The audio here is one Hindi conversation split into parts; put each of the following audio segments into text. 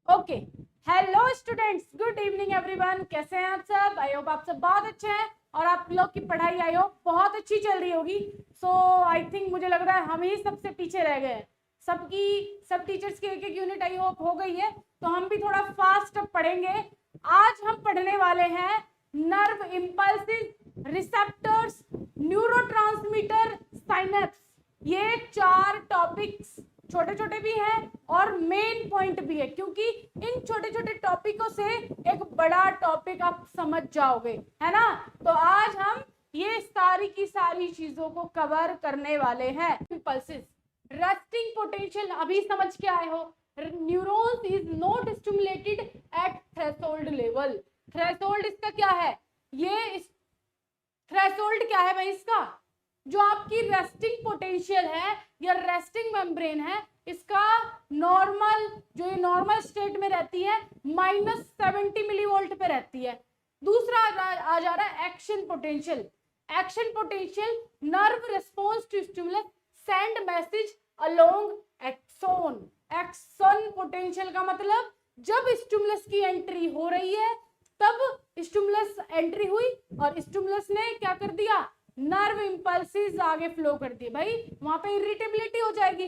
Okay, hello students, good evening everyone. कैसे हैं आप सब? आई होप आप सब बहुत अच्छे हैं और आप लोग की पढ़ाई आई होप बहुत अच्छी चल रही होगी। सो आई थिंक मुझे लग रहा है हम ही सबसे पीछे रह गए हैं। सब टीचर्स की एक एक यूनिट आई होप हो गई है, तो हम भी थोड़ा फास्ट अब पढ़ेंगे। आज हम पढ़ने वाले हैं nerve impulses, receptors, neurotransmitter, synapse. ये 4 टॉपिक्स छोटे छोटे भी हैं और मेन पॉइंट भी है, क्योंकि इन छोटे छोटे टॉपिकों से एक बड़ा टॉपिक आप समझ जाओगे, है ना। तो आज हम ये सारी की सारी चीजों को कवर करने वाले हैं। इम्पल्सिस, रेस्टिंग पोटेंशियल अभी समझ के आए हो। Neurons is not stimulated at threshold level. Threshold इसका क्या है? ये थ्रेशोल्ड क्या है भाई इसका? जो आपकी रेस्टिंग पोटेंशियल है या रेस्टिंग मेम्ब्रेन है, इसका नॉर्मल, जो ये नॉर्मल स्टेट में रहती है -70 मिलीवोल्ट पे रहती है। दूसरा आ जा रहा है action potential. Action potential, nerve response to stimulus send message along axon. Axon potential का मतलब जब स्टिमुलस की एंट्री हो रही है, तब स्टिमुलस एंट्री हुई और स्टिमुलस ने क्या कर दिया, नर्व इंपल्सिस आगे फ्लो कर दिए। भाई वहां पे इरिटेबिलिटी हो जाएगी,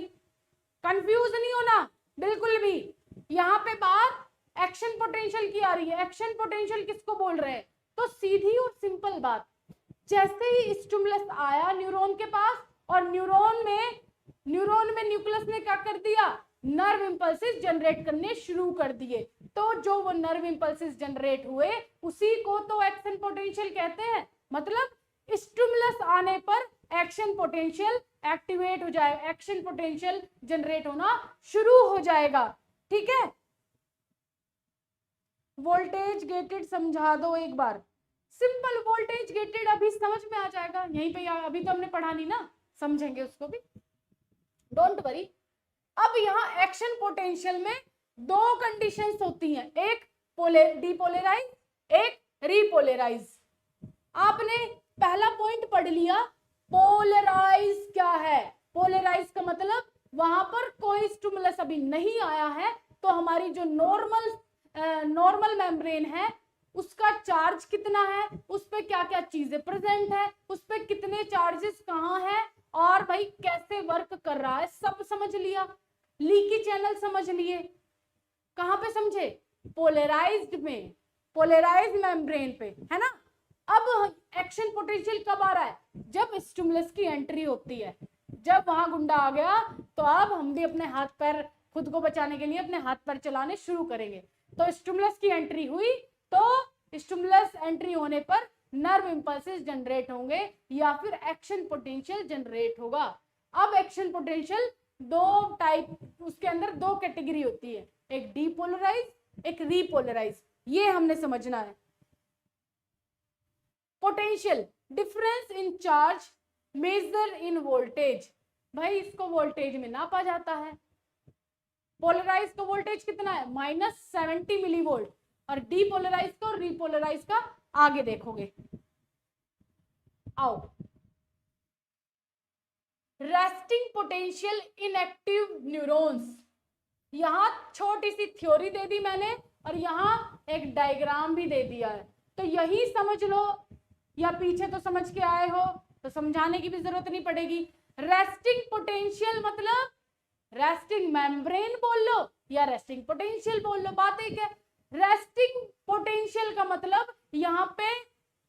कंफ्यूज नहीं होना बिल्कुल भी। यहाँ पे बात एक्शन पोटेंशियल की आ रही है। एक्शन पोटेंशियल किसको बोल रहे हैं? तो सीधी और सिंपल बात, जैसे ही स्टिमुलस आया न्यूरॉन के पास और न्यूरॉन में न्यूक्लियस ने क्या कर दिया, नर्व इंपल्सिस जनरेट करने शुरू कर दिए। तो जो वो नर्व इंपल्सिस जनरेट हुए उसी को तो एक्शन पोटेंशियल कहते हैं। मतलब स्टिमुलस आने पर एक्शन पोटेंशियल एक्टिवेट हो जाए, एक्शन पोटेंशियल जनरेट होना शुरू हो जाएगा। ठीक है, वोल्टेज गेटेड समझा दो एक बार। सिंपल वोल्टेज गेटेड अभी समझ में आ जाएगा यहीं पे, अभी तो हमने पढ़ा नहीं ना, समझेंगे उसको भी, डोंट वरी। अब यहाँ एक्शन पोटेंशियल में 2 कंडीशंस होती हैं, एक डीपोलराइज, एक रीपोलराइज। आपने पहला पॉइंट पढ़ लिया, पोलराइज क्या है। पोलराइज का मतलब वहां पर कोई स्टिमुलस अभी नहीं आया है, तो हमारी जो नॉर्मल मेम्ब्रेन है उसका चार्ज कितना है, उस पर क्या क्या चीजें प्रेजेंट है, उस पर कितने चार्जेस कहाँ है और भाई कैसे वर्क कर रहा है, सब समझ लिया। लीकी चैनल समझ लिए। कहां पे समझे? पोलराइज्ड में, पोलराइज मेम्ब्रेन पे, है ना। अब एक्शन पोटेंशियल कब आ रहा है? जब स्टिमुलस की एंट्री होती है। जब वहां गुंडा आ गया तो अब हम भी अपने हाथ पैर, खुद को बचाने के लिए अपने हाथ पैर चलाने शुरू करेंगे। तो स्टिमुलस की एंट्री हुई, तो स्टिमुलस एंट्री होने पर नर्व इंपल्सेस जनरेट होंगे या फिर एक्शन पोटेंशियल जनरेट होगा। अब एक्शन पोटेंशियल 2 टाइप, उसके अंदर 2 कैटेगरी होती है, एक डीपोलराइज, एक रीपोलराइज। ये हमने समझना है। Potential, difference in charge measure in voltage. भाई इसको वोल्टेज में नापा जाता है। पोलराइज का वोल्टेज कितना है? -70 मिलीवोल्ट। और डीपोलराइज का और रीपोलराइज का आगे देखोगे। आओ, resting potential in active neurons. यहां छोटी सी थ्योरी दे दी मैंने और यहां एक डायग्राम भी दे दिया है, तो यही समझ लो, या पीछे तो समझ के आए हो तो समझाने की भी जरूरत नहीं पड़ेगी। रेस्टिंग पोटेंशियल मतलब रेस्टिंग मेम्ब्रेन बोल लो या रेस्टिंग पोटेंशियल बोल लो, बात एक है। रेस्टिंग पोटेंशियल का मतलब यहाँ पे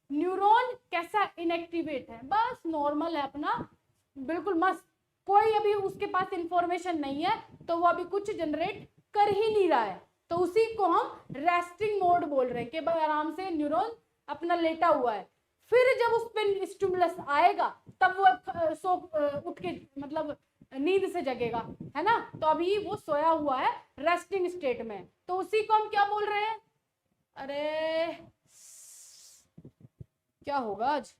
न्यूरॉन कैसा इनएक्टिवेट है, बस नॉर्मल है अपना, बिल्कुल मस्त, कोई अभी उसके पास इंफॉर्मेशन नहीं है, तो वो अभी कुछ जनरेट कर ही नहीं रहा है, तो उसी को हम रेस्टिंग मोड बोल रहे हैं कि भाई आराम से न्यूरॉन अपना लेटा हुआ है। फिर जब उस पर स्टिमुलस आएगा तब वो सो उठ के, मतलब नींद से जगेगा, है ना। तो अभी वो सोया हुआ है रेस्टिंग स्टेट में, तो उसी को हम क्या बोल रहे हैं? अरे क्या होगा आज,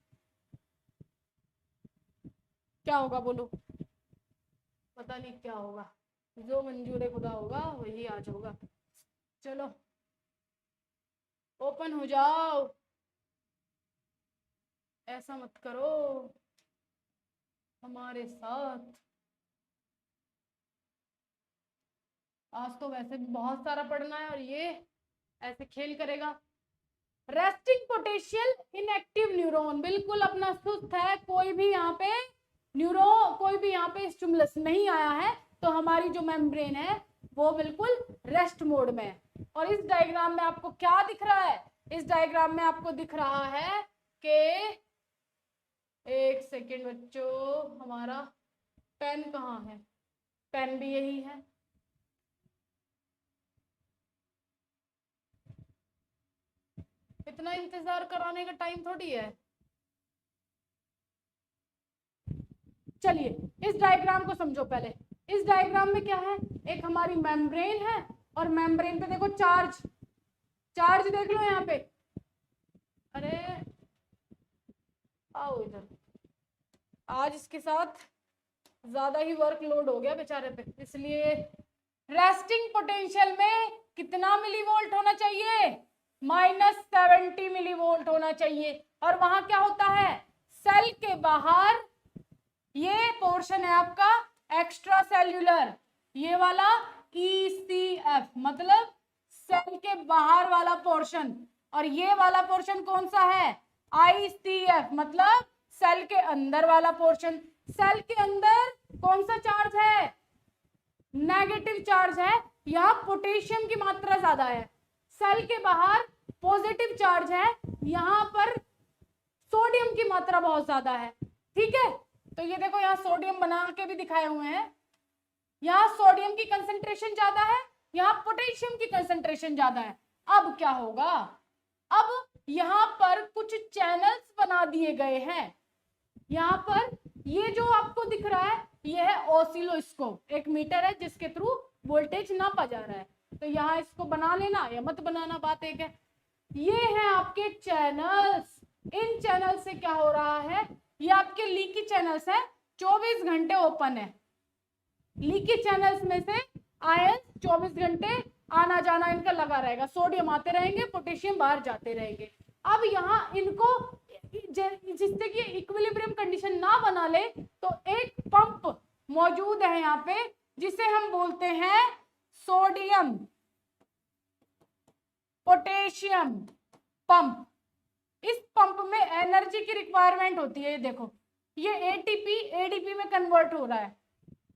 क्या होगा बोलो? पता नहीं क्या होगा, जो मंजूर खुदा होगा वही आज होगा। चलो ओपन हो जाओ, ऐसा मत करो हमारे साथ। आज तो वैसे भी बहुत सारा पढ़ना है और ये ऐसे खेल करेगा। रेस्टिंग पोटेंशियल इनएक्टिव न्यूरॉन, बिल्कुल अपना सुस्त है, कोई भी यहाँ पे कोई भी यहाँ पे स्टिमुलस नहीं आया है, तो हमारी जो मेम्ब्रेन है वो बिल्कुल रेस्ट मोड में है। और इस डायग्राम में आपको क्या दिख रहा है? इस डायग्राम में आपको दिख रहा है कि, एक सेकेंड बच्चों, हमारा पेन कहाँ है? पेन भी यही है। इतना इंतजार कराने का टाइम थोड़ी है। चलिए इस डायग्राम को समझो पहले। इस डायग्राम में क्या है? एक हमारी मेम्ब्रेन है और मेम्ब्रेन पे देखो चार्ज देख लो यहाँ पे। अरे आओ इधर, आज इसके साथ ज्यादा ही वर्कलोड हो गया बेचारे पे, इसलिए रेस्टिंग पोटेंशियल में कितना मिलीवोल्ट होना चाहिए? -70 मिलीवोल्ट होना चाहिए। और वहां क्या होता है? सेल के बाहर ये पोर्शन है आपका एक्स्ट्रा सेल्यूलर, ये वाला ECF मतलब सेल के बाहर वाला पोर्शन, और ये वाला पोर्शन कौन सा है? ICF मतलब सेल के अंदर वाला पोर्शन। सेल के अंदर कौन सा चार्ज है? नेगेटिव चार्ज है, यहाँ पोटेशियम की मात्रा ज्यादा है। सेल के बाहर पॉजिटिव चार्ज है, यहाँ पर सोडियम की मात्रा बहुत ज्यादा है। ठीक है, तो ये देखो यहाँ सोडियम बना के भी दिखाए हुए हैं। यहाँ सोडियम की कंसंट्रेशन ज्यादा है, यहाँ पोटेशियम की कंसंट्रेशन ज्यादा है। अब क्या होगा? अब यहाँ पर कुछ चैनल्स बना दिए गए हैं। यहाँ पर ये जो आपको दिख रहा है ये है ऑसिलोस्कोप, एक मीटर है जिसके थ्रू वोल्टेज नापा जा रहा है। तो यहाँ इसको बना लेना या मत बनाना, बात एक है। ये है आपके चैनल्स। इन चैनल से क्या हो रहा है? ये आपके लीकी चैनल्स है, 24 घंटे ओपन है। लीकी चैनल्स में से आयन 24 घंटे आना जाना इनका लगा रहेगा, सोडियम आते रहेंगे, पोटेशियम बाहर जाते रहेंगे। अब यहाँ इनको जिससे कि इक्विलिब्रियम कंडीशन ना बना ले, तो एक पंप मौजूद है यहाँ पे जिसे हम बोलते हैं सोडियम पोटेशियम पंप। इस पंप में एनर्जी की रिक्वायरमेंट होती है। ये देखो, ये एटीपी एडीपी में कन्वर्ट हो रहा है,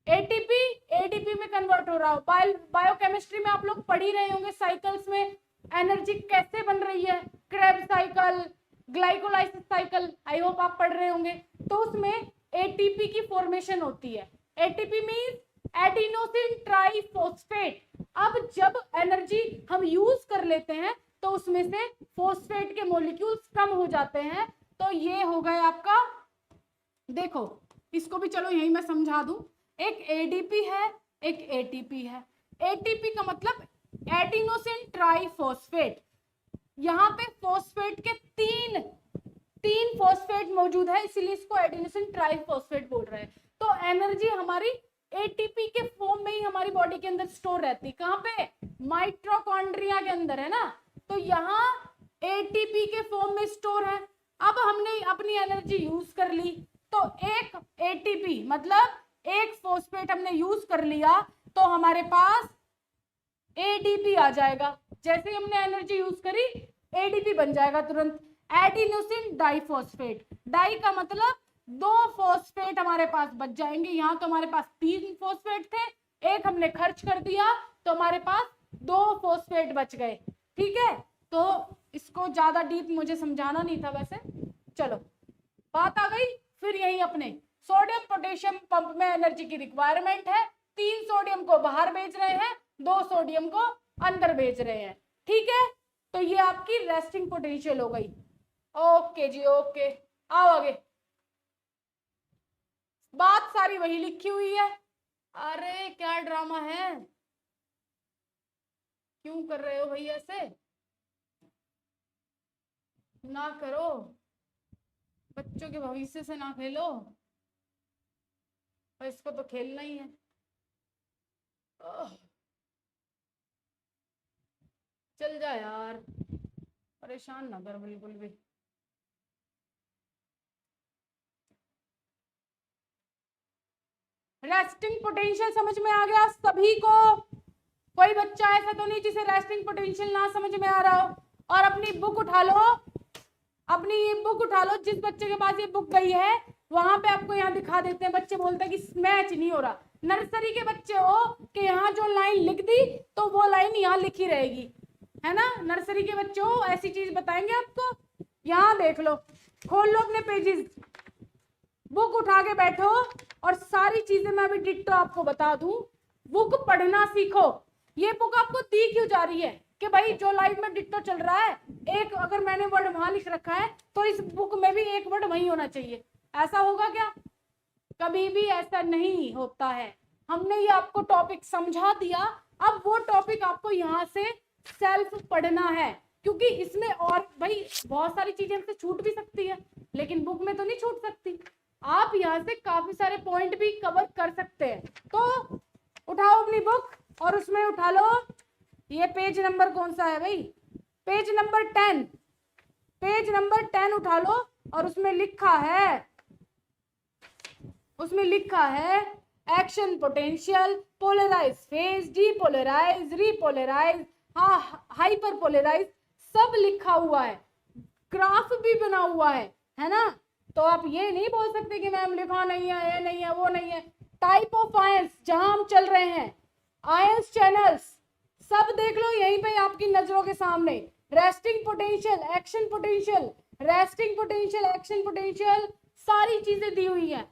एटीपी एडीपी में कन्वर्ट हो रहा है। बायोकेमिस्ट्री में आप लोग पढ़ ही रहे होंगे साइकिल्स में एनर्जी कैसे बन रही है, Krebs cycle, glycolysis cycle, I hope आप पढ़ रहे होंगे। तो उसमें एटीपी की फॉर्मेशन होती है। ATP means adenosine triphosphate. अब जब एनर्जी हम यूज कर लेते हैं तो उसमें से फॉस्फेट के मॉलिक्यूल्स कम हो जाते हैं। तो ये हो गया आपका, देखो इसको भी चलो यही मैं समझा दूं। एक एडीपी है, एक एटीपी है। एटीपी का मतलब एडिनोसिन ट्राइफॉस्फेट। यहाँ पे फॉस्फेट के तीन फॉस्फेट मौजूद है, इसीलिए इसको एडिनोसिन ट्राइफॉस्फेट बोल रहे हैं। तो एनर्जी हमारी एटीपी के फॉर्म में ही हमारी बॉडी के अंदर स्टोर रहती है। कहाँ पे? माइटोकॉन्ड्रिया के अंदर, है ना। तो यहाँ एटीपी के फॉर्म में स्टोर है। अब हमने अपनी एनर्जी यूज कर ली, तो एक एटीपी मतलब एक फॉस्फेट हमने यूज कर लिया, तो हमारे पास एडीपी आ जाएगा। जैसे ही हमने एनर्जी यूज करी एडीपी बन जाएगा तुरंत, एडिनोसिन डाइफॉस्फेट। डाई का मतलब 2 फॉस्फेट हमारे पास बच जाएंगे। यहाँ तो हमारे पास 3 फॉस्फेट थे, एक हमने खर्च कर दिया तो हमारे पास 2 फॉस्फेट बच गए। ठीक है, तो इसको ज्यादा डीप मुझे समझाना नहीं था वैसे। चलो बात आ गई। फिर यही अपने सोडियम पोटेशियम पंप में एनर्जी की रिक्वायरमेंट है। 3 सोडियम को बाहर भेज रहे हैं, 2 सोडियम को अंदर भेज रहे हैं। ठीक है, तो ये आपकी रेस्टिंग पोटेंशियल हो गई। ओके जी, ओके, आओ आगे। बात सारी वही लिखी हुई है। अरे क्या ड्रामा है, क्यों कर रहे हो भाई ऐसे? ना करो, बच्चों के भविष्य से ना खेलो, और इसको तो खेलना ही है। चल जा यार, परेशान ना कर बिल्कुल भी। रेस्टिंग पोटेंशियल समझ में आ गया सभी को? कोई बच्चा ऐसा तो नहीं जिसे रेस्टिंग पोटेंशियल ना समझ में आ रहा हो? और अपनी बुक उठा लो, अपनी ये बुक उठा लो, जिस बच्चे के पास ये बुक गई है वहां पे आपको यहाँ दिखा देते हैं, बच्चे बोलते हैं कि मैच नहीं हो रहा। नर्सरी के बच्चे हो कि यहाँ जो लाइन लिख दी तो वो लाइन यहाँ लिखी रहेगी, है ना? नर्सरी के बच्चे हो, ऐसी चीज बताएंगे आपको। यहाँ देख लो, खोल लो अपने पेजेस, बुक उठा के बैठो और सारी चीजें मैं अभी डिट्टो आपको बता दूं। बुक पढ़ना सीखो। ये बुक आपको दी क्यों जा रही है कि भाई जो लाइन में डिट्टो चल रहा है, एक अगर मैंने वर्ड वहां लिख रखा है तो इस बुक में भी एक वर्ड वही होना चाहिए। ऐसा होगा क्या? कभी भी ऐसा नहीं होता है। हमने ये आपको टॉपिक समझा दिया, अब वो टॉपिक आपको यहाँ से सेल्फ पढ़ना है, क्योंकि इसमें और भाई बहुत सारी चीजें हमसे छूट भी सकती है, लेकिन बुक में तो नहीं छूट सकती। आप यहाँ से काफी सारे पॉइंट भी कवर कर सकते हैं। तो उठाओ अपनी बुक और उसमें उठा लो, ये पेज नंबर कौन सा है भाई? पेज नंबर 10, पेज नंबर 10 उठा लो और उसमें लिखा है action potential, polarise phase, depolarise, repolarise, हाँ हाइपर पोलराइज, सब लिखा हुआ है, ग्राफ भी बना हुआ है ना? तो आप ये नहीं बोल सकते कि मैम लिखा नहीं है, ये नहीं है, वो नहीं है। टाइप ऑफ आयंस जहां हम चल रहे हैं, आयंस चैनल्स सब देख लो यहीं पे आपकी नजरों के सामने। Resting potential, action potential, resting potential, action potential, सारी चीजें दी हुई है।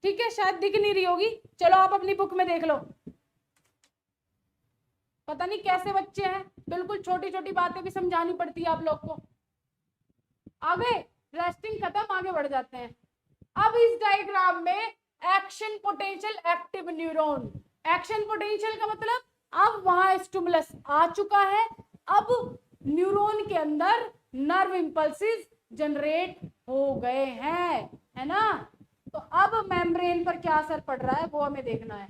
ठीक है, शायद दिख नहीं रही होगी, चलो आप अपनी बुक में देख लो। पता नहीं कैसे बच्चे हैं, बिल्कुल छोटी छोटी बातें भी समझानी पड़ती है आप लोग को। आगे रेस्टिंग खत्म, आगे बढ़ जाते हैं। अब इस डायग्राम में action potential, active neuron. Action potential का मतलब अब वहां स्टिमुलस आ चुका है, अब न्यूरॉन के अंदर नर्व इंपल्सेस जनरेट हो गए हैं, है ना? तो अब मेम्ब्रेन पर क्या असर पड़ रहा है वो हमें देखना है।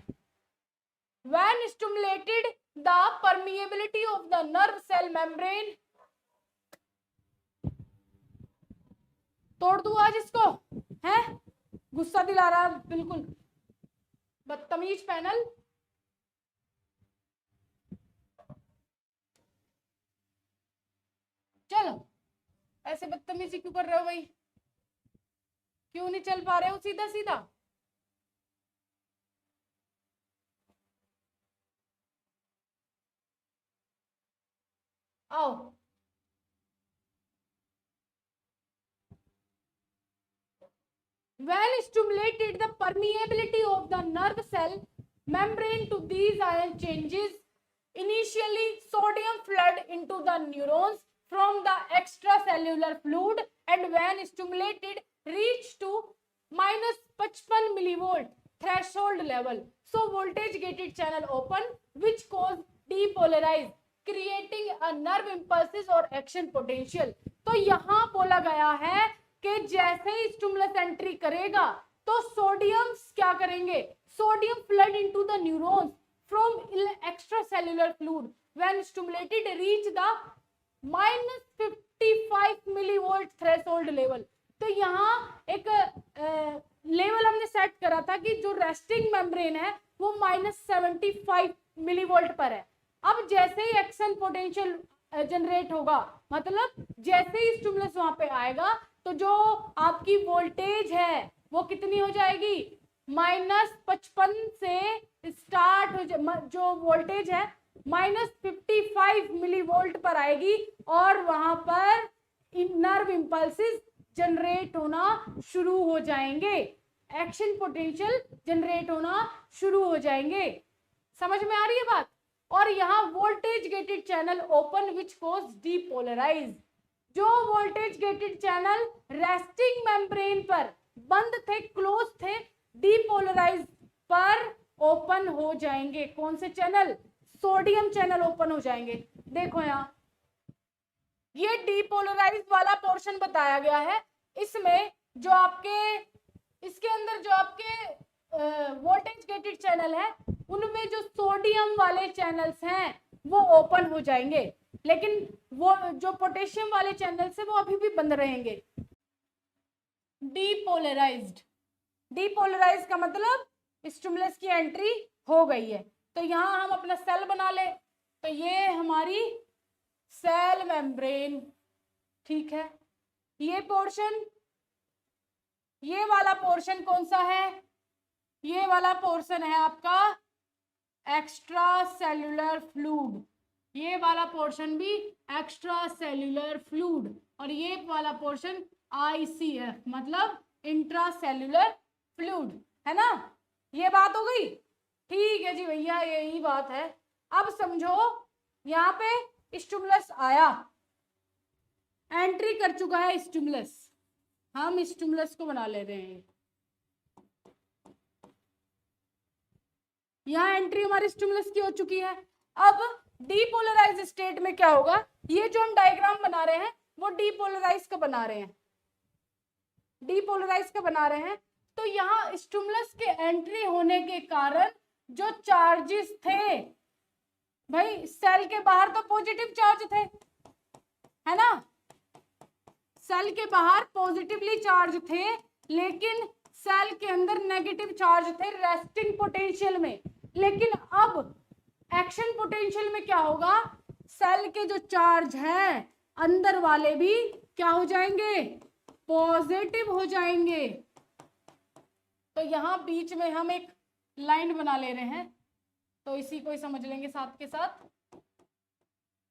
When stimulated, the permeability of the nerve cell membrane, तोड़ दूं आज इसको, है? गुस्सा दिला रहा है बिल्कुल, बदतमीज पैनल। चलो, ऐसे बदतमीजी क्यों कर रहे हो भाई? क्यों नहीं चल पा रहे हो सीधा सीधा? आओ, when stimulated, the permeability of the nerve cell membrane to these ion changes. Initially, sodium flood into the neurons from the extracellular fluid, and when stimulated, reach to minus 55 millivolt threshold level. So voltage gated channel open, which cause depolarize, creating a nerve impulses or action potential. तो यहाँ बोला गया है कि जैसे ही स्टिमुलस एंट्री करेगा तो सोडियम क्या करेंगे? Sodium flood into the neurons from extracellular fluid when stimulated reach the -55 millivolt threshold level. तो यहाँ एक लेवल हमने सेट करा था कि जो रेस्टिंग मेम्ब्रेन है वो -75 मिलीवोल्ट पर है। अब जैसे ही एक्शन पोटेंशियल जनरेट होगा, मतलब जैसे ही स्टिमुलस वहां पे आएगा तो जो आपकी वोल्टेज है वो कितनी हो जाएगी? -55 से स्टार्ट हो जो वोल्टेज है -55 मिलीवोल्ट पर आएगी और वहां पर नर्व इंपल्सेस जनरेट होना शुरू हो जाएंगे, एक्शन पोटेंशियल जनरेट होना शुरू हो जाएंगे। समझ में आ रही है बात? और यहाँ वोल्टेज गेटेड चैनल ओपन विच कोज डीपोलराइज। जो voltage gated channel resting membrane पर बंद थे, क्लोज थे, डीपोलराइज पर ओपन हो जाएंगे। कौन से चैनल? सोडियम चैनल ओपन हो जाएंगे। देखो यहाँ ये डीपोलराइज वाला पोर्शन बताया गया है। इसमें जो आपके इसके अंदर जो आपके वोल्टेज गेटेड चैनल है उनमें जो सोडियम वाले चैनल्स हैं वो ओपन हो जाएंगे, लेकिन वो जो पोटेशियम वाले चैनल्स हैं वो अभी भी बंद रहेंगे। डीपोलराइज्ड, डीपोलराइज का मतलब स्टिमुलस की एंट्री हो गई है। तो तो यहाँ हम अपना सेल बना ले, तो ये हमारी सेल मेम्ब्रेन, ठीक है। ये पोर्शन, ये वाला पोर्शन कौन सा है, ये वाला पोर्शन है आपका एक्स्ट्रा सेल्यूलर फ्लूइड, ये वाला पोर्शन भी एक्स्ट्रा सेल्यूलर फ्लूइड, और ये वाला पोर्शन ICF मतलब इंट्रा सेल्यूलर फ्लूइड, है ना। ये बात हो गई, ठीक है जी भैया, यही बात है। अब समझो यहाँ पे स्टिमुलस आया, एंट्री कर चुका है स्टिमुलस, हम स्टिमुलस को बना ले रहे हैं। यहाँ एंट्री हमारी स्टिमुलस की हो चुकी है। अब डीपोलराइज स्टेट में क्या होगा, ये जो हम डायग्राम बना रहे हैं वो डीपोलराइज का बना रहे हैं, डीपोलराइज का बना रहे हैं। तो यहाँ स्टिमुलस के एंट्री होने के कारण जो चार्जेस थे, भाई सेल के बाहर तो पॉजिटिव चार्ज थे, है ना, सेल के बाहर पॉजिटिवली चार्ज थे, लेकिन सेल के अंदर नेगेटिव चार्ज थे रेस्टिंग पोटेंशियल में। लेकिन अब एक्शन पोटेंशियल में क्या होगा, सेल के जो चार्ज है अंदर वाले भी क्या हो जाएंगे, पॉजिटिव हो जाएंगे। तो यहां बीच में हम एक लाइन बना ले रहे हैं, तो इसी को ही समझ लेंगे साथ के साथ।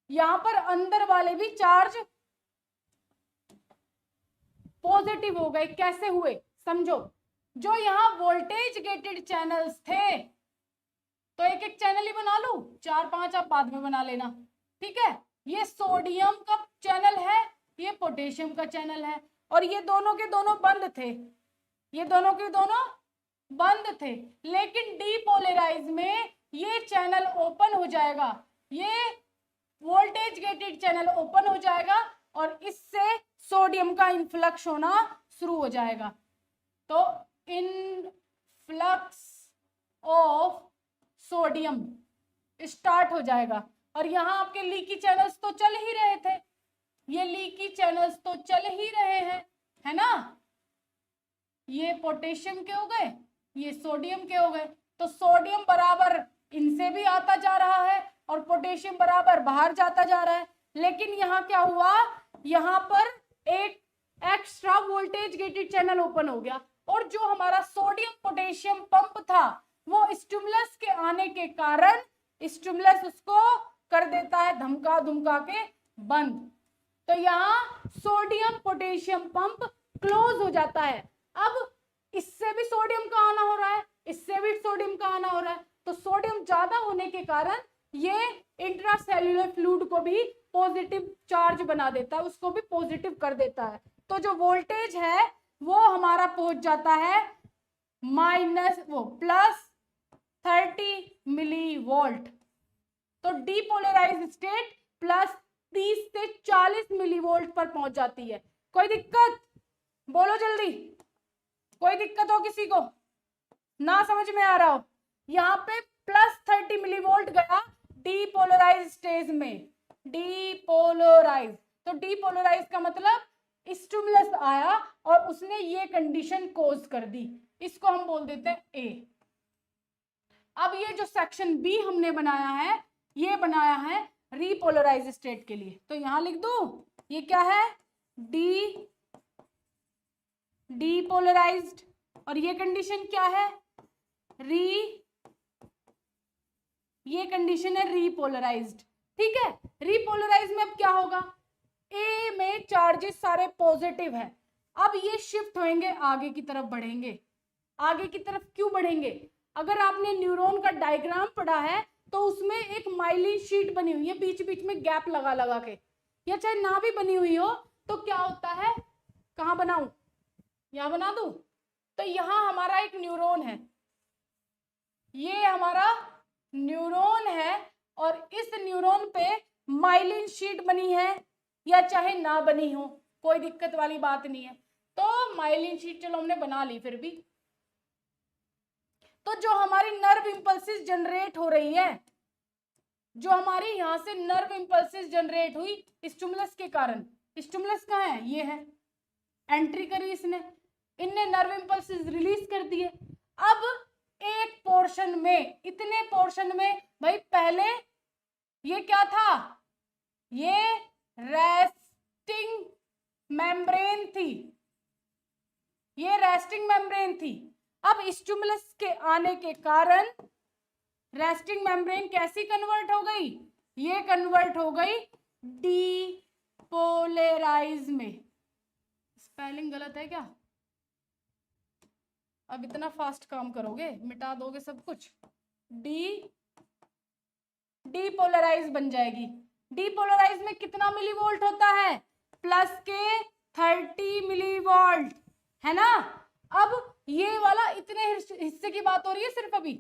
यहां पर अंदर वाले भी चार्ज पॉजिटिव हो गए। कैसे हुए समझो, जो यहाँ वोल्टेज गेटेड चैनल्स थे, तो एक एक चैनल ही बना लूं, 4-5 आप बाद में बना लेना, ठीक है। ये सोडियम का चैनल है, ये पोटेशियम का चैनल है, और ये दोनों के दोनों बंद थे, ये दोनों के दोनों बंद थे। लेकिन डीपोलराइज में ये चैनल ओपन हो जाएगा, ये वोल्टेज गेटेड चैनल ओपन हो जाएगा, और इससे सोडियम का इनफ्लक्स होना शुरू हो जाएगा। तो इनफ्लक्स ऑफ सोडियम स्टार्ट हो जाएगा। और यहाँ आपके लीकी चैनल्स तो चल ही रहे थे, ये लीकी चैनल्स तो चल ही रहे हैं, है ना। ये पोटेशियम के हो गए, ये सोडियम के हो गए। तो सोडियम बराबर इनसे भी आता जा रहा है और पोटेशियम बराबर बाहर जाता जा रहा है। लेकिन यहाँ क्या हुआ, यहाँ पर एक extra voltage gated channel open हो गया, और जो हमारा सोडियम पोटेशियम पंप था वो स्टिमुलस के आने के कारण स्टिमुलस उसको कर देता है धमका धमका के बंद। तो यहाँ सोडियम पोटेशियम पंप क्लोज हो जाता है। अब इससे भी सोडियम का आना हो रहा है, इससे भी सोडियम का आना हो रहा है, तो सोडियम ज्यादा होने के कारण ये इंट्रासेल्युलर फ्लूइड को भी पॉजिटिव चार्ज बना देता है, उसको भी पॉजिटिव कर देता है। तो जो वोल्टेज है वो हमारा पहुंच जाता है +30 मिली वोल्ट। तो डीपोलराइज स्टेट +30 से 40 मिली वोल्ट पर पहुंच जाती है। कोई दिक्कत, बोलो जल्दी, कोई दिक्कत हो किसी को, ना समझ में आ रहा हो। यहाँ पे +30 मिली वोल्ट गया डीपोलराइज स्टेज में, डीपोलराइज। तो डीपोलराइज का मतलब स्टिमुलस आया और उसने ये कंडीशन कोज कर दी, इसको हम बोल देते हैं ए। अब ये जो सेक्शन बी हमने बनाया है, ये बनाया है रीपोलराइज स्टेट के लिए। तो यहां लिख दो, ये क्या है, डीपोलराइज्ड, और ये कंडीशन क्या है, ये कंडीशन है रीपोलराइज्ड, ठीक है। रीपोलराइज में अब क्या होगा, ए में चार्जेस सारे पॉजिटिव है, अब ये शिफ्ट होंगे, आगे की तरफ बढ़ेंगे। आगे की तरफ क्यों बढ़ेंगे, अगर आपने न्यूरॉन का डायग्राम पढ़ा है तो उसमें एक माइलिन शीट बनी हुई है, बीच बीच में गैप लगा लगा के, या चाहे ना भी बनी हुई हो तो क्या होता है, कहाँ बनाऊं, यहां बना दूं। तो यहां हमारा एक न्यूरॉन है, ये हमारा न्यूरॉन है, और इस न्यूरॉन पे माइलिन शीट बनी है या चाहे ना बनी हो, कोई दिक्कत वाली बात नहीं है। तो माइलिन शीट चलो हमने बना ली, फिर भी तो जो हमारी नर्व इंपल्सेस जनरेट हो रही है, जो हमारी यहां से नर्व इंपल्सेस जनरेट हुई स्टिमुलस के कारण, स्टिमुलस कहाँ है, ये है, एंट्री करी इसने, इनने नर्व इंपल्सेस रिलीज कर दिए। अब एक पोर्शन में, इतने पोर्शन में भाई पहले ये क्या था, ये रेस्टिंग मेम्ब्रेन थी, ये रेस्टिंग मेम्ब्रेन थी। अब स्टिमुलस के आने के कारण रेस्टिंग मेम्ब्रेन कैसी कन्वर्ट हो गई, ये कन्वर्ट हो गई डीपोलराइज में। स्पेलिंग गलत है क्या, अब इतना फास्ट काम करोगे, मिटा दोगे सब कुछ, डीपोलराइज बन जाएगी। डीपोलराइज में कितना मिलीवोल्ट होता है, प्लस के 30 मिलीवोल्ट, है ना। अब ये वाला इतने हिस्से की बात हो रही है, सिर्फ अभी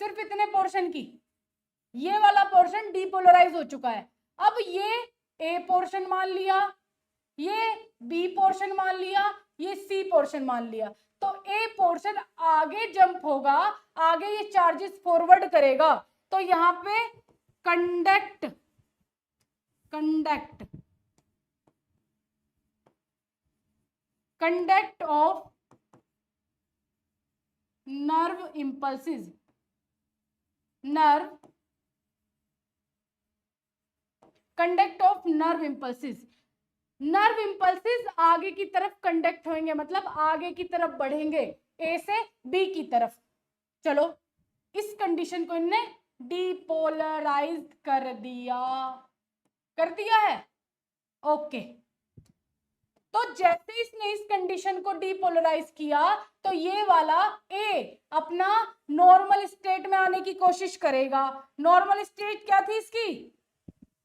सिर्फ इतने पोर्शन की, ये वाला पोर्शन डीपोलराइज हो चुका है। अब ये ए पोर्शन मान लिया, ये बी पोर्शन मान लिया, ये सी पोर्शन मान लिया, तो ए पोर्शन आगे जंप होगा, आगे ये चार्जेस फॉरवर्ड करेगा, तो यहां पे conduct of nerve impulses, conduct of nerve impulses, nerve impulses आगे की तरफ कंडक्ट होंगे, मतलब आगे की तरफ बढ़ेंगे, ए से बी की तरफ। चलो इस कंडीशन को इनने डीपोलराइज कर दिया है, ओके। तो जैसे इसने इस कंडीशन को डीपोलराइज किया, तो ये वाला ए अपना नॉर्मल स्टेट में आने की कोशिश करेगा। नॉर्मल स्टेट क्या थी इसकी,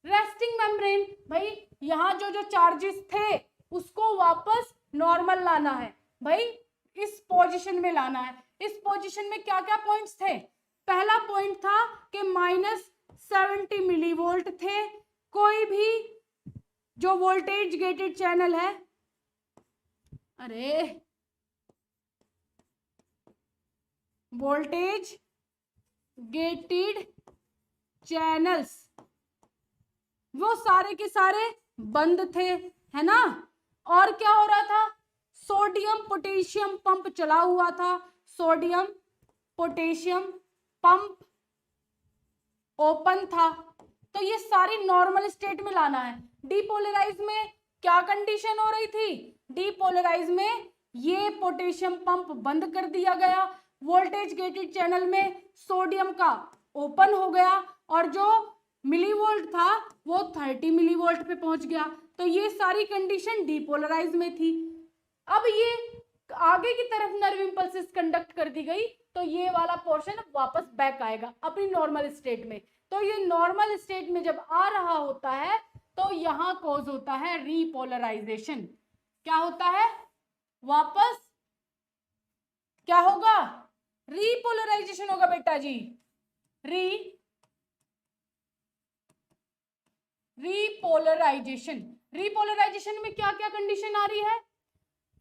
रेस्टिंग मेम्ब्रेन। भाई यहां जो जो चार्जेस थे उसको वापस नॉर्मल लाना है, भाई इस पोजीशन में लाना है। इस पोजीशन में क्या क्या पॉइंट्स थे, पहला पॉइंट था कि -70 मिलीवोल्ट थे। कोई भी जो वोल्टेज गेटेड चैनल है, अरे वोल्टेज गेटेड चैनल्स वो सारे के सारे बंद थे, है ना। और क्या हो रहा था, सोडियम पोटेशियम पंप चला हुआ था, सोडियम पोटेशियम पंप ओपन था। तो ये सारी नॉर्मल स्टेट में लाना है। डीपोलराइज में क्या कंडीशन हो रही थी, डीपोलराइज में ये पोटेशियम पंप बंद कर दिया गया, वोल्टेज गेटेड चैनल में सोडियम का ओपन हो गया, और जो मिलीवोल्ट था वो 30 मिलीवोल्ट पे पहुंच गया। तो ये सारी कंडीशन डीपोलराइज में थी। अब ये आगे की तरफ नर्व इंपल्सेस कंडक्ट कर दी गई, तो ये वाला पोर्शन वापस बैक आएगा अपनी नॉर्मल स्टेट में। तो ये नॉर्मल स्टेट में जब आ रहा होता है तो यहां कॉज होता है रीपोलराइजेशन। क्या होता है, वापस क्या होगा, रीपोलराइजेशन होगा बेटा जी। रीपोलराइजेशन में क्या क्या कंडीशन आ रही है,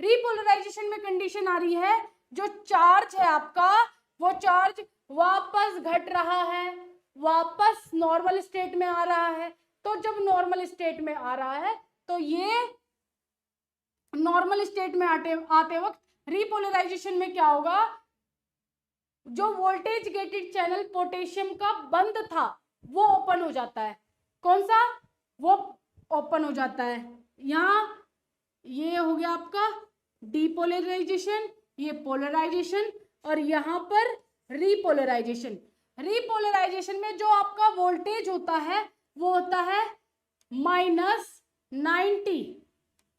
रीपोलराइजेशन में कंडीशन आ रही है जो चार्ज है आपका, वो चार्ज वापस घट रहा है, वापस नॉर्मल स्टेट में आ रहा है। तो जब नॉर्मल स्टेट में आ रहा है तो ये नॉर्मल स्टेट में आते वक्त रीपोलराइजेशन में क्या होगा, जो वोल्टेज गेटेड चैनल पोटेशियम का बंद था वो ओपन हो जाता है। कौन सा, वो ओपन हो जाता है। यहाँ ये हो गया आपका डीपोलराइजेशन, ये पोलराइजेशन, और यहां पर रीपोलराइजेशन। रीपोलराइजेशन में जो आपका वोल्टेज होता है वो होता है -90,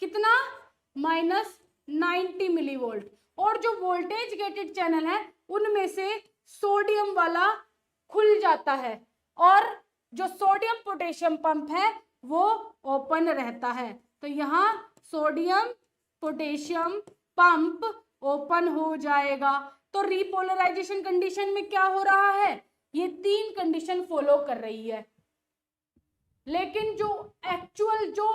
कितना, -90 मिलीवोल्ट। और जो वोल्टेज गेटेड चैनल है उनमें से सोडियम वाला खुल जाता है, और जो सोडियम पोटेशियम पंप है वो ओपन रहता है। तो यहाँ सोडियम पोटेशियम पंप ओपन हो जाएगा। तो रीपोलराइजेशन कंडीशन में क्या हो रहा है, ये 3 कंडीशन फॉलो कर रही है। लेकिन जो एक्चुअल जो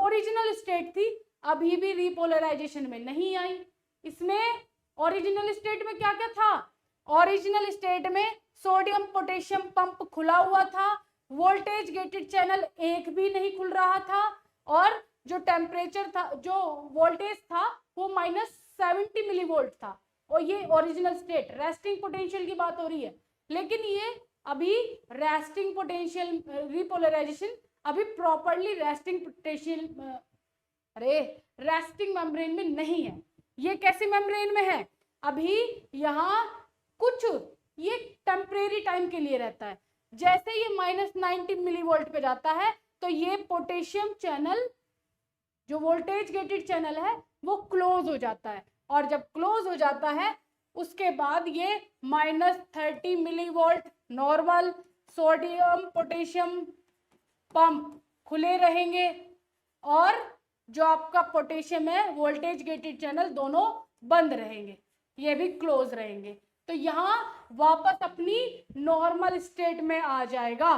ओरिजिनल स्टेट थी अभी भी रीपोलराइजेशन में नहीं आई। इसमें ओरिजिनल स्टेट में क्या क्या था, ओरिजिनल स्टेट में सोडियम पोटेशियम पंप खुला हुआ था, वोल्टेज गेटेड चैनल एक भी नहीं खुल रहा था, और जो टेम्परेचर था, जो वोल्टेज था वो -70 मिलीवोल्ट था। और ये ओरिजिनल स्टेट रेस्टिंग पोटेंशियल की बात हो रही है, लेकिन ये अभी रेस्टिंग पोटेंशियल रिपोलराइजेशन अभी प्रॉपरली रेस्टिंग पोटेंशियल अरे रेस्टिंग मेम्ब्रेन में नहीं है। ये कैसी मेम्ब्रेन में है? अभी यहाँ कुछ ये टेम्परेरी टाइम के लिए रहता है। जैसे ये -90 मिलीवोल्ट पे जाता है तो ये पोटेशियम चैनल जो वोल्टेज गेटेड चैनल है वो क्लोज हो जाता है, और जब क्लोज हो जाता है उसके बाद ये -30 millivolt normal sodium potassium pump खुले रहेंगे, और जो आपका पोटेशियम है वोल्टेज गेटेड चैनल दोनों बंद रहेंगे, ये भी क्लोज रहेंगे। तो यहां वापस अपनी नॉर्मल स्टेट में आ जाएगा।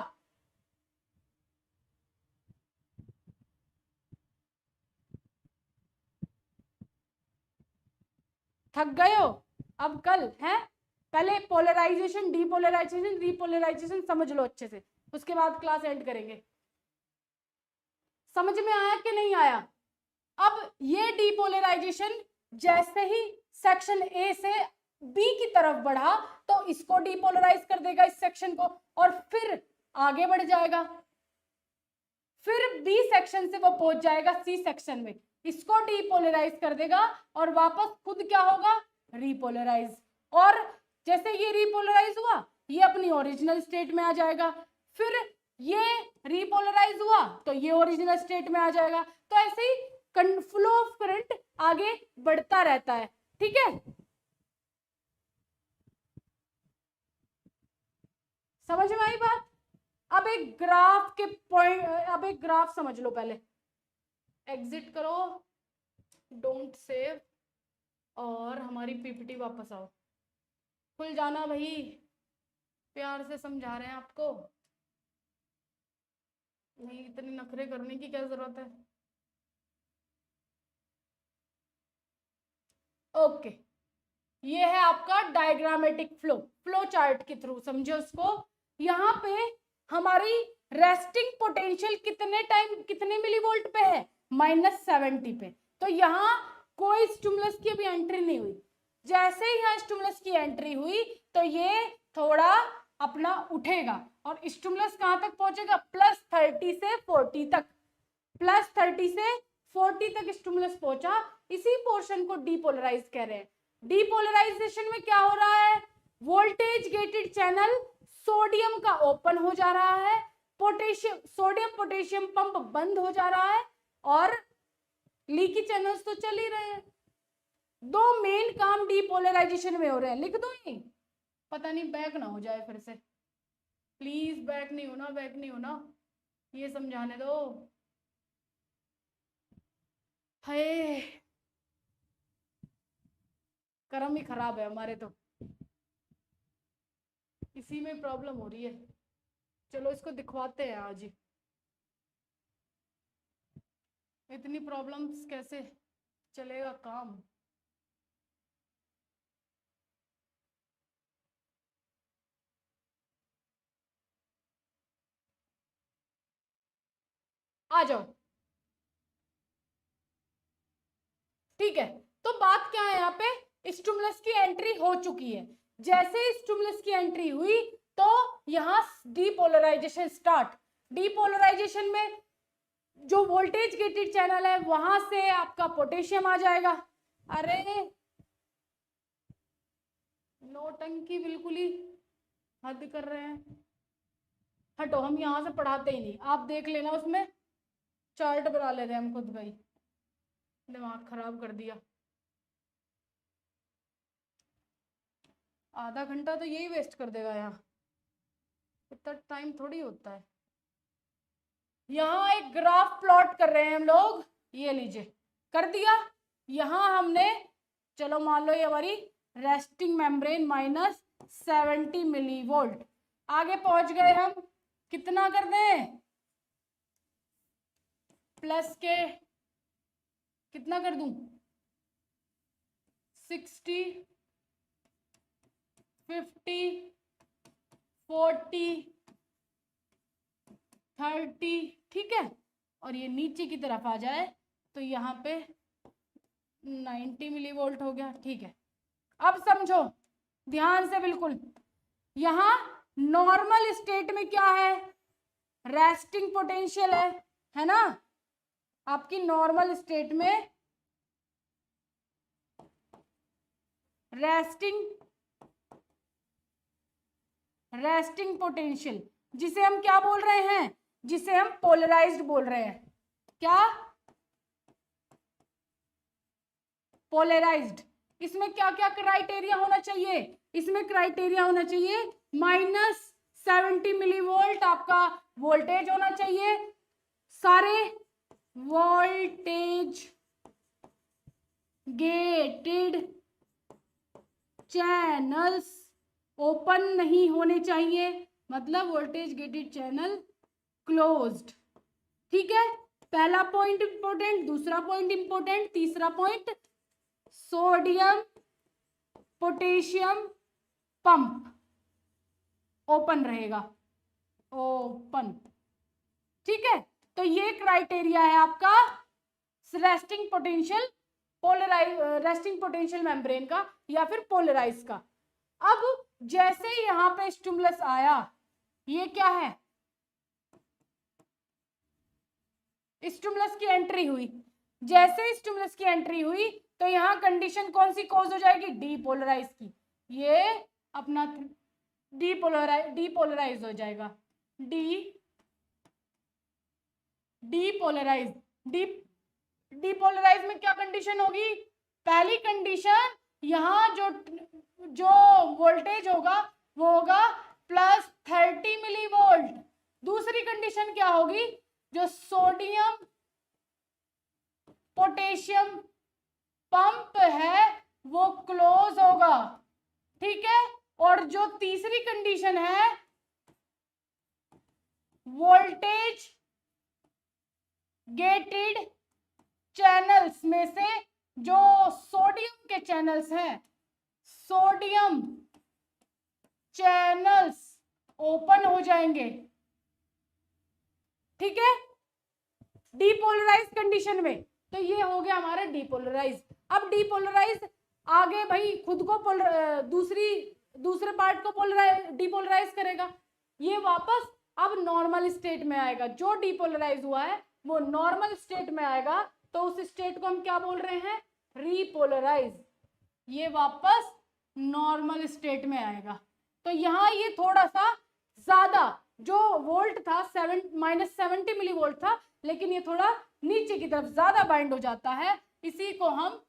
थक गए हो? अब कल है पहले पोलराइजेशन, डीपोलराइजेशन, रिपोलराइजेशन समझ लो अच्छे से, उसके बाद क्लास एंड करेंगे। समझ में आया कि नहीं आया? अब ये डीपोलराइजेशन जैसे ही सेक्शन ए से बी की तरफ बढ़ा तो इसको डीपोलराइज कर देगा इस सेक्शन को, और फिर आगे बढ़ जाएगा, फिर बी सेक्शन से वो पहुंच जाएगा सी सेक्शन में, इसको डीपोलराइज कर देगा और वापस खुद क्या होगा? रिपोलराइज। और जैसे ये रिपोलराइज हुआ ये अपनी ओरिजिनल स्टेट में आ जाएगा, फिर ये रिपोलराइज हुआ तो ये ओरिजिनल स्टेट में आ जाएगा। तो ऐसे ही फ्लो ऑफ करंट आगे बढ़ता रहता है। ठीक है, समझ में आई बात? अब एक ग्राफ के पॉइंट, अब एक ग्राफ समझ लो पहले। एग्जिट करो, डोंट सेव, और हमारी पीपीटी वापस आओ। खुल जाना भाई, प्यार से समझा रहे हैं आपको, नहीं इतने नखरे करने की क्या जरूरत है। ओके, ये है आपका डायग्रामेटिक फ्लो, फ्लो चार्ट के थ्रू समझो उसको। यहाँ पे हमारी रेस्टिंग पोटेंशियल कितने टाइम कितने मिलीवोल्ट पे है? -70 पे। तो यहाँ कोई स्टिमुलस की अभी एंट्री नहीं हुई। जैसे ही यहाँ स्टिमुलस की एंट्री हुई तो ये थोड़ा अपना उठेगा और स्टिमुलस कहाँ तक पहुंचेगा? +30 से 40 तक, +30 से 40 तक स्टिमुलस पहुंचा। इसी पोर्शन को डीपोलराइज कह रहे हैं। डीपोलराइजेशन में क्या हो रहा है? वोल्टेज गेटेड चैनल सोडियम का ओपन हो जा रहा है, पोटेशियम सोडियम पोटेशियम पंप बंद हो जा रहा है, और लीकी चैनल्स तो चल ही रहे हैं। दो मेन काम डीपोलराइजेशन में हो रहे हैं। लिख दो ये, पता नहीं बैक ना हो जाए फिर से, प्लीज बैक नहीं होना, बैक नहीं होना, ये समझाने दो। हाय, कर्म ही खराब है हमारे, तो इसी में प्रॉब्लम हो रही है। चलो इसको दिखवाते हैं आज ही, इतनी प्रॉब्लम्स कैसे चलेगा काम। आ जाओ, ठीक है। तो बात क्या है यहाँ पे? स्टिमुलस की एंट्री हो चुकी है। जैसे स्टिमुलस की एंट्री हुई तो यहाँ डीपोलराइजेशन स्टार्ट। डीपोलराइजेशन में जो वोल्टेज गेटेड चैनल है वहां से आपका पोटेशियम आ जाएगा। अरे नौटंकी बिल्कुल ही हद कर रहे हैं। हटो, हम यहाँ से पढ़ाते ही नहीं, आप देख लेना, उसमें चार्ट बना ले रहे हैं हम खुद का ही, दिमाग खराब कर दिया। आधा घंटा तो यही वेस्ट कर देगा यहाँ, इतना टाइम थोड़ी होता है। यहाँ एक ग्राफ प्लॉट कर रहे हैं हम लोग, ये लीजिए, कर दिया। यहाँ हमने, चलो मान लो ये हमारी रेस्टिंग मेम्ब्रेन -70 मिलीवोल्ट, आगे पहुंच गए हम, कितना कर दें? प्लस के कितना कर दूं? 60, 50, 40, 30, ठीक है। और ये नीचे की तरफ आ जाए तो यहाँ पे 90 मिलीवोल्ट हो गया, ठीक है। अब समझो ध्यान से बिल्कुल, यहां नॉर्मल स्टेट में क्या है, रेस्टिंग पोटेंशियल है ना, आपकी नॉर्मल स्टेट में रेस्टिंग पोटेंशियल, जिसे हम क्या बोल रहे हैं, जिसे हम पोलराइज्ड बोल रहे हैं। क्या? पोलराइज्ड। इसमें क्या क्या क्राइटेरिया होना चाहिए, इसमें क्राइटेरिया होना चाहिए -70 मिलीवोल्ट आपका वोल्टेज होना चाहिए, सारे वोल्टेज गेटेड चैनल्स ओपन नहीं होने चाहिए, मतलब वोल्टेज गेटेड चैनल क्लोज्ड। ठीक है, पहला पॉइंट इंपॉर्टेंट, दूसरा पॉइंट इंपॉर्टेंट, तीसरा point sodium potassium pump open रहेगा, ओपन। ठीक है, तो ये क्राइटेरिया है आपका resting potential resting potential membrane का या फिर पोलराइज का। अब जैसे यहां पे स्टिमुलस आया, ये क्या है, स्टिमुलस की एंट्री हुई, जैसे स्टिमुलस की एंट्री हुई तो यहां कंडीशन कौन सी कॉज हो जाएगी, डीपोलराइज की, ये अपना डीपोलराइज हो जाएगा, डीपोलराइज। डीपोलराइज में क्या कंडीशन होगी, पहली कंडीशन यहां जो वोल्टेज होगा वो होगा +30 मिलीवोल्ट। दूसरी कंडीशन क्या होगी, जो सोडियम पोटेशियम पंप है वो क्लोज होगा। ठीक है, और जो तीसरी कंडीशन है, वोल्टेज गेटेड चैनल्स में से जो सोडियम के चैनल्स हैं, सोडियम चैनल्स ओपन हो जाएंगे। ठीक है, डीपोलराइज कंडीशन में, तो ये हो गया हमारा डीपोलराइज। अब डीपोलराइज आगे भाई खुद को दूसरे पार्ट को डीपोलराइज करेगा, ये वापस अब नॉर्मल स्टेट में आएगा। जो डीपोलराइज हुआ है वो नॉर्मल स्टेट में आएगा, तो उस स्टेट को हम क्या बोल रहे हैं, रीपोलराइज। ये वापस नॉर्मल स्टेट में आएगा। तो यहां ये थोड़ा सा ज्यादा, जो वोल्ट था -70 मिली वोल्ट था, लेकिन ये थोड़ा नीचे की तरफ ज्यादा बाइंड हो जाता है, इसी को हम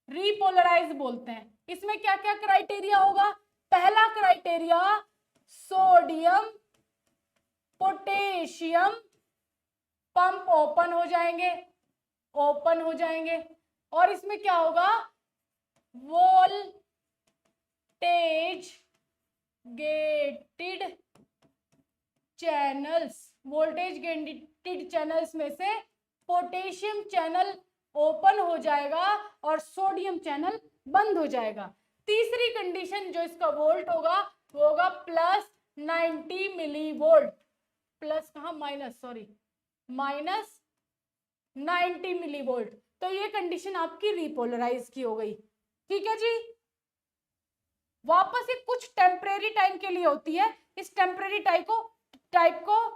रीपोलराइज बोलते हैं। इसमें क्या क्या क्राइटेरिया होगा, पहला criteria sodium potassium pump open हो जाएंगे, ओपन हो जाएंगे। और इसमें क्या होगा, voltage gated channels, voltage gated channels में से पोटेशियम चैनल ओपन हो जाएगा और सोडियम चैनल बंद हो जाएगा। तीसरी कंडीशन जो इसका वोल्ट होगा वो होगा +90 मिलीवोल्ट, प्लस कहा माइनस, सॉरी -90 मिलीवोल्ट। तो ये कंडीशन आपकी रीपोलराइज की हो गई। ठीक है जी, वापस ये कुछ टेम्परेरी टाइम के लिए होती है, इस टेम्परेरी टाइप को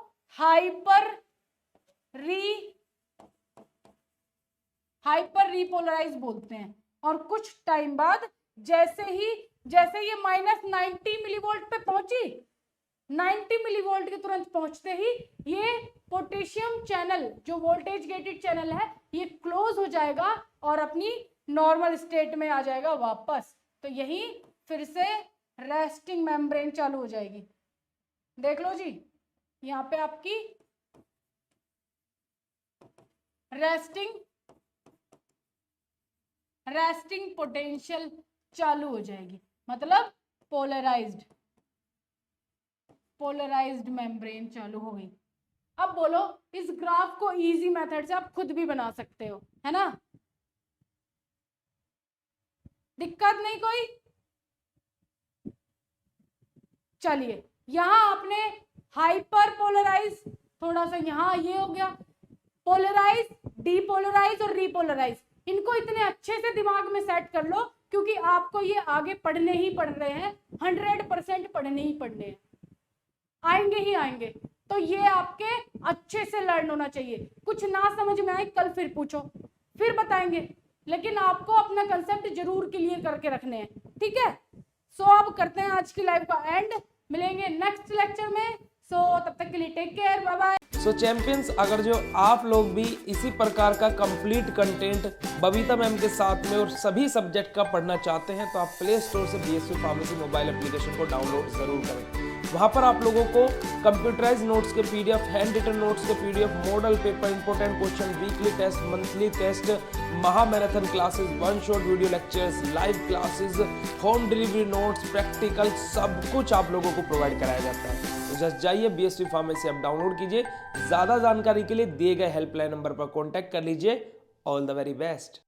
हाइपर रीपोलराइज बोलते हैं। और कुछ टाइम बाद जैसे ये -90 मिलीवोल्ट पे पहुंची, 90 मिलीवोल्ट के तुरंत पहुंचते ही ये पोटेशियम चैनल जो वोल्टेज गेटेड चैनल है ये क्लोज हो जाएगा और अपनी नॉर्मल स्टेट में आ जाएगा वापस। तो यही फिर से रेस्टिंग मेम्ब्रेन चालू हो जाएगी। देख लो जी, यहाँ पे आपकी रेस्टिंग पोटेंशियल चालू हो जाएगी, मतलब पोलराइज्ड मेम्ब्रेन चालू हो गई। अब बोलो, इस ग्राफ को इजी मेथड से आप खुद भी बना सकते हो, है ना, दिक्कत नहीं कोई। चलिए, यहां आपने हाइपर पोलराइज, थोड़ा सा यहां ये हो गया, पोलराइज डीपोलराइज और रीपोलराइज, इनको इतने अच्छे से दिमाग में सेट कर लो क्योंकि आपको ये आगे पढ़ने ही पढ़ रहे हैं, 100% पढ़ने ही पढ़ने हैं, आएंगे ही आएंगे। तो ये आपके अच्छे से लर्न होना चाहिए। कुछ ना समझ में आए कल फिर पूछो, फिर बताएंगे, लेकिन आपको अपना कंसेप्ट जरूर क्लियर करके रखने हैं, ठीक है। सो अब करते हैं आज की लाइव का एंड, मिलेंगे नेक्स्ट लेक्चर में। सो तब तक के लिए टेक केयर, बाय बाय। सो चैंपियंस, अगर जो आप लोग भी इसी प्रकार का कंप्लीट कंटेंट बबीता मैम के साथ में और सभी सब्जेक्ट का पढ़ना चाहते हैं तो आप प्ले स्टोर से बीएसवी फार्मेसी मोबाइल एप्लीकेशन को डाउनलोड जरूर करें। वहाँ पर आप लोगों को कंप्यूटराइज नोट्स के पीडीएफ, हैंड रिटन नोट्स के PDF, model paper, important question, weekly test, monthly test, महा marathon classes, one shot video lectures, live classes, home delivery notes, practical, सब कुछ आप लोगों को प्रोवाइड कराया जाता है। तो जस्ट जाइए बीएसवी फार्मेसी ऐप डाउनलोड कीजिए। ज़्यादा जानकारी के लिए दिए गए हेल्पलाइन नंबर पर कॉन्टैक्ट कर लीजिए। All the very best.